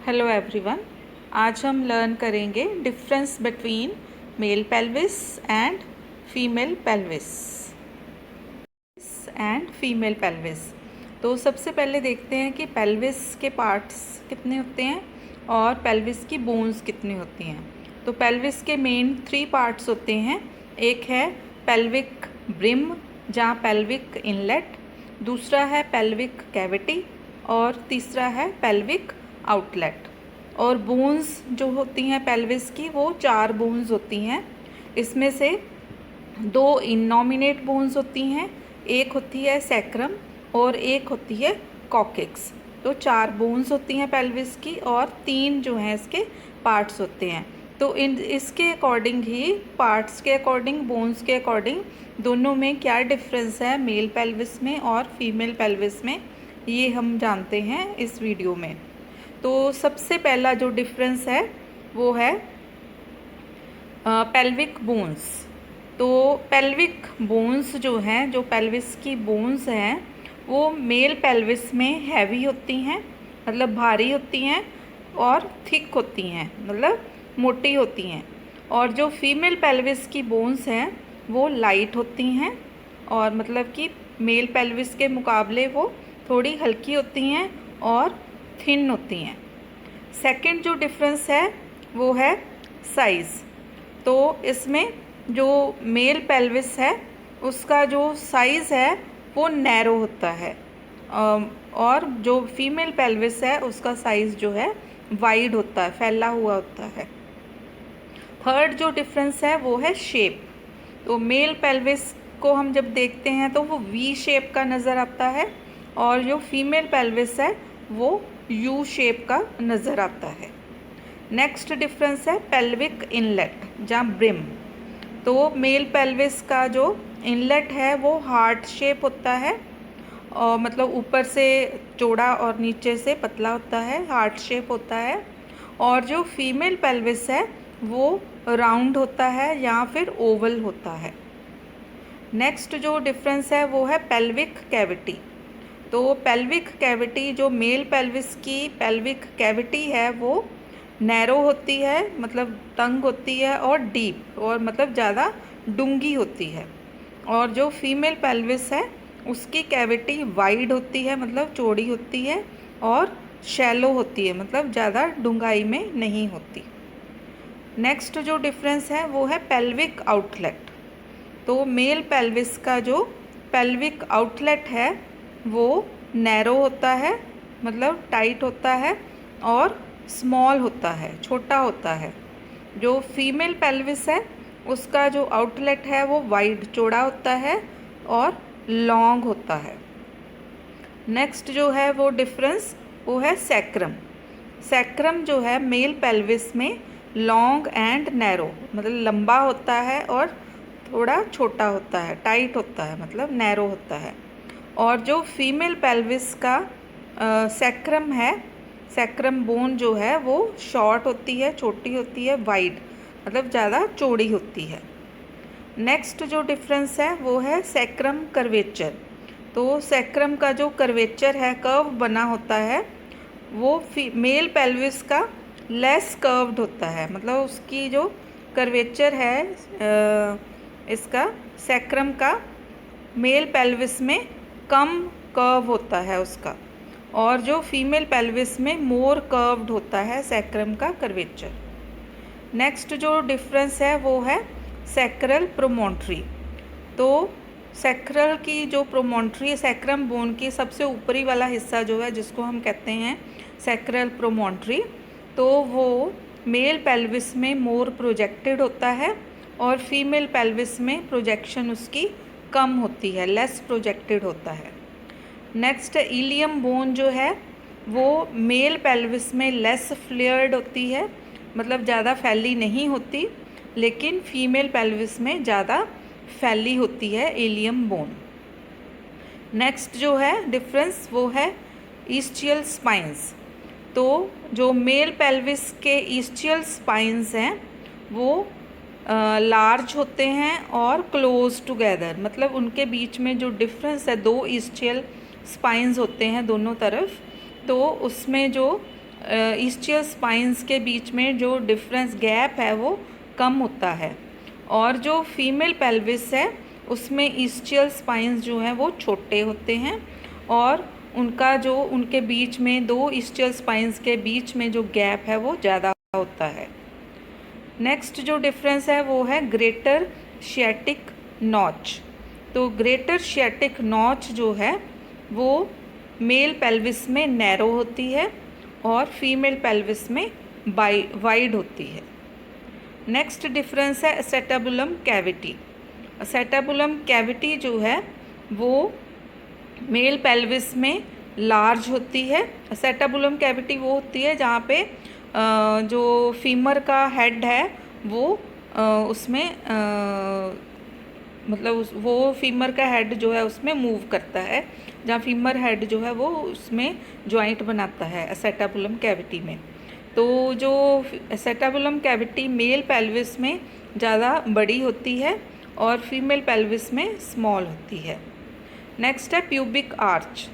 Hello everyone. आज हम learn करेंगे difference between male pelvis and female pelvis. तो सबसे पहले देखते हैं कि पेल्विस के पार्ट्स कितने होते हैं और पेल्विस की बोन्स कितनी होती हैं। तो पेल्विस के मेन 3 पार्ट्स होते हैं। एक है पेल्विक ब्रिम जहाँ पेल्विक इनलेट, दूसरा है पेल्विक कैविटी और तीसरा है पेल्विक आउटलेट। और बोन्स जो होती हैं पेल्विस की वो 4 बोन्स होती हैं। इसमें से 2 इननॉमिनेट बोन्स होती हैं, एक होती है सैक्रम और एक होती है कॉक्सिक्स। तो 4 बोन्स होती हैं पेल्विस की और 3 जो हैं इसके पार्ट्स होते हैं। तो इसके अकॉर्डिंग ही पार्ट्स के अकॉर्डिंग, बोन्स के अकॉर्डिंग दोनों में क्या डिफरेंस है मेल पेल्विस में और फीमेल पेल्विस में, ये हम जानते हैं इस वीडियो में। तो सबसे पहला जो डिफरेंस है वो है पेल्विक बोन्स। तो पेल्विक बोन्स जो हैं, जो पेल्विस की बोन्स हैं, वो मेल पेल्विस में हैवी होती हैं, मतलब भारी होती हैं और थिक होती हैं, मतलब मोटी होती हैं। और जो फीमेल पेल्विस की बोन्स हैं वो लाइट होती हैं और मतलब कि मेल पेल्विस के मुकाबले वो थोड़ी हल्की होती हैं और थिन होती हैं। सेकंड जो डिफरेंस है वो है साइज़। तो इसमें जो मेल पेल्विस है उसका जो साइज़ है वो नैरो होता है और जो फीमेल पेल्विस है उसका साइज़ जो है वाइड होता है, फैला हुआ होता है। थर्ड जो डिफरेंस है वो है शेप। तो मेल पेल्विस को हम जब देखते हैं तो वो वी शेप का नज़र आता है और जो फीमेल पेल्विस है वो यू शेप का नज़र आता है। नेक्स्ट डिफरेंस है पेल्विक इनलेट जहाँ ब्रिम। तो मेल पेल्विस का जो इनलेट है वो हार्ट शेप होता है और मतलब ऊपर से चौड़ा और नीचे से पतला होता है, हार्ट शेप होता है। और जो फीमेल पेल्विस है वो राउंड होता है या फिर ओवल होता है। नेक्स्ट जो डिफरेंस है वो है पेल्विक कैविटी। तो पेल्विक कैविटी, जो मेल पेल्विस की पेल्विक कैविटी है वो नैरो होती है, मतलब तंग होती है और डीप और मतलब ज़्यादा डूंगी होती है। और जो फीमेल पेल्विस है उसकी कैविटी वाइड होती है, मतलब चौड़ी होती है और शैलो होती है, मतलब ज़्यादा डूंगाई में नहीं होती। नेक्स्ट जो डिफरेंस है वो है पेल्विक आउटलेट। तो मेल पेल्विस का जो पेल्विक आउटलेट है वो नैरो होता है, मतलब टाइट होता है और स्मॉल होता है, छोटा होता है। जो फीमेल पेल्विस है उसका जो आउटलेट है वो वाइड, चौड़ा होता है और लॉन्ग होता है। नेक्स्ट जो है वो डिफरेंस वो है सैक्रम। सैक्रम जो है मेल पेल्विस में लॉन्ग एंड नैरो, मतलब लंबा होता है और थोड़ा छोटा होता है, टाइट होता है, मतलब नैरो होता है। और जो फीमेल पेल्विस का सैक्रम है, सैक्रम बोन जो है वो शॉर्ट होती है, छोटी होती है, वाइड, मतलब ज़्यादा चौड़ी होती है। नेक्स्ट जो डिफरेंस है वो है सैक्रम कर्वेचर। तो सैक्रम का जो कर्वेचर है, कर्व बना होता है, वो मेल पेल्विस का लेस कर्व्ड होता है, मतलब उसकी जो कर्वेचर है इसका सैक्रम का मेल पेल्विस में कम कर्व होता है उसका। और जो फीमेल पेल्विस में मोर कर्व्ड होता है सैक्रम का कर्वेचर। नेक्स्ट जो डिफरेंस है वो है सैक्रल प्रोमोन्ट्री। तो सैक्रल की जो प्रोमोन्ट्री, सैक्रम बोन की सबसे ऊपरी वाला हिस्सा जो है जिसको हम कहते हैं सैक्रल प्रोमोन्ट्री, तो वो मेल पेल्विस में मोर प्रोजेक्टेड होता है और फीमेल पेल्विस में प्रोजेक्शन उसकी कम होती है, लेस प्रोजेक्टेड होता है। नेक्स्ट इलियम बोन जो है वो मेल पेल्विस में लेस फ्लेयर्ड होती है, मतलब ज़्यादा फैली नहीं होती, लेकिन फीमेल पेल्विस में ज़्यादा फैली होती है इलियम बोन। नेक्स्ट जो है डिफरेंस वो है ईस्चियल स्पाइंस। तो जो मेल पेल्विस के ईस्चियल स्पाइंस हैं वो लार्ज होते हैं और क्लोज टुगेदर, मतलब उनके बीच में जो डिफरेंस है, 2 ईस्चियल स्पाइंस होते हैं दोनों तरफ, तो उसमें जो ईस्चियल स्पाइंस के बीच में जो डिफरेंस गैप है वो कम होता है। और जो फीमेल पेल्विस है उसमें ईस्चियल स्पाइंस जो हैं वो छोटे होते हैं और उनका जो उनके बीच में दो ईस्चियल स्पाइंस के बीच में जो गैप है वो ज़्यादा होता है। नेक्स्ट जो डिफरेंस है वो है ग्रेटर शियाटिक नॉच। तो ग्रेटर शियाटिक नॉच जो है वो मेल पेल्विस में नैरो होती है और फीमेल पेल्विस में वाइड होती है। नेक्स्ट डिफरेंस है एसेटाबुलम कैविटी। एसेटाबुलम कैविटी जो है वो मेल पेल्विस में लार्ज होती है। एसेटाबुलम कैविटी वो होती है जहाँ पे जो फीमर का हेड है वो उसमें मतलब वो फीमर का हेड जो है उसमें मूव करता है, जहाँ फीमर हेड जो है वो उसमें जॉइंट बनाता है एसेटाबुलम कैविटी में। तो जो एसेटाबुलम कैविटी मेल पेल्विस में ज़्यादा बड़ी होती है और फीमेल पेल्विस में स्मॉल होती है। नेक्स्ट है प्यूबिक आर्च।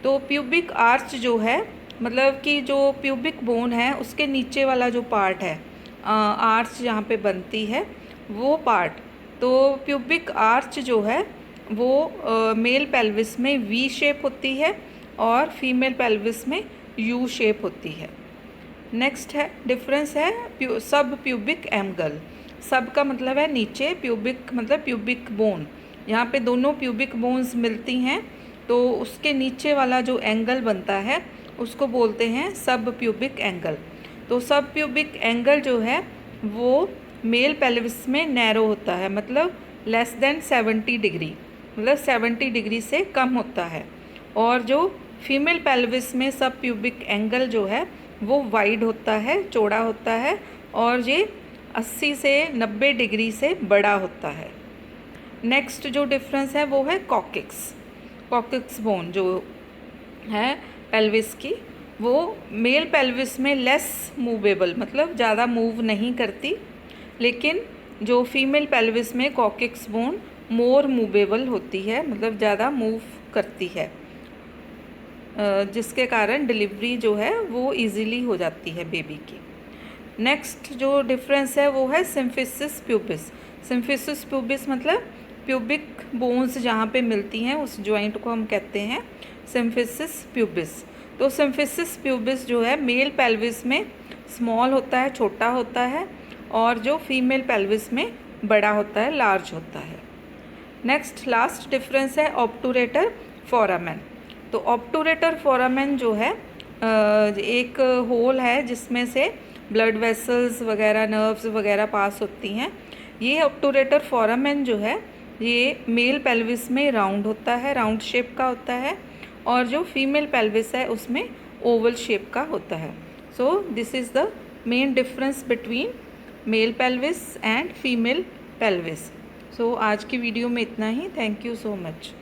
तो प्यूबिक आर्च जो है मतलब कि जो प्यूबिक बोन है उसके नीचे वाला जो पार्ट है, आर्च जहाँ पे बनती है वो पार्ट, तो प्यूबिक आर्च जो है वो मेल पेल्विस में वी शेप होती है और फीमेल पेल्विस में यू शेप होती है। नेक्स्ट है डिफरेंस है सब प्यूबिक एंगल। सब का मतलब है नीचे, प्यूबिक मतलब प्यूबिक बोन, यहाँ पे दोनों प्यूबिक बोन्स मिलती हैं तो उसके नीचे वाला जो एंगल बनता है उसको बोलते हैं सब प्यूबिक एंगल। तो सब प्यूबिक एंगल जो है वो मेल पेल्विस में नैरो होता है, मतलब लेस देन 70 डिग्री, मतलब 70 डिग्री से कम होता है। और जो फीमेल पेल्विस में सब प्यूबिक एंगल जो है वो वाइड होता है, चौड़ा होता है और ये 80 से 90 डिग्री से बड़ा होता है। नेक्स्ट जो डिफरेंस है वो है कॉक्सिक्स बोन जो है पेल्विस की, वो मेल पेल्विस में लेस मूवेबल, मतलब ज़्यादा मूव नहीं करती, लेकिन जो फीमेल पेल्विस में कॉक्सिक्स बोन मोर मूवेबल होती है, मतलब ज़्यादा मूव करती है, जिसके कारण डिलीवरी जो है वो इजीली हो जाती है बेबी की। नेक्स्ट जो डिफरेंस है वो है सिम्फिसिस प्यूबिस। सिम्फिसिस प्यूबिस मतलब प्यूबिक बोन्स जहाँ पे मिलती हैं उस जॉइंट को हम कहते हैं सिम्फिसिस प्यूबिस। तो सिम्फिसिस प्यूबिस जो है मेल पेल्विस में स्मॉल होता है, छोटा होता है, और जो फीमेल पेल्विस में बड़ा होता है, लार्ज होता है। नेक्स्ट लास्ट डिफरेंस है ऑब्टूरेटर फोरामेन। तो ऑब्टूरेटर फोरामेन जो है एक होल है जिसमें से ब्लड वेसल्स वगैरह, नर्व्स वगैरह पास होती हैं। ये ऑब्टूरेटर फोरामेन जो है ये मेल पेल्विस में राउंड होता है, राउंड शेप का होता है, और जो फीमेल पेल्विस है उसमें ओवल शेप का होता है। So this is the main difference between male pelvis and female pelvis. So आज की वीडियो में इतना ही। Thank you so much.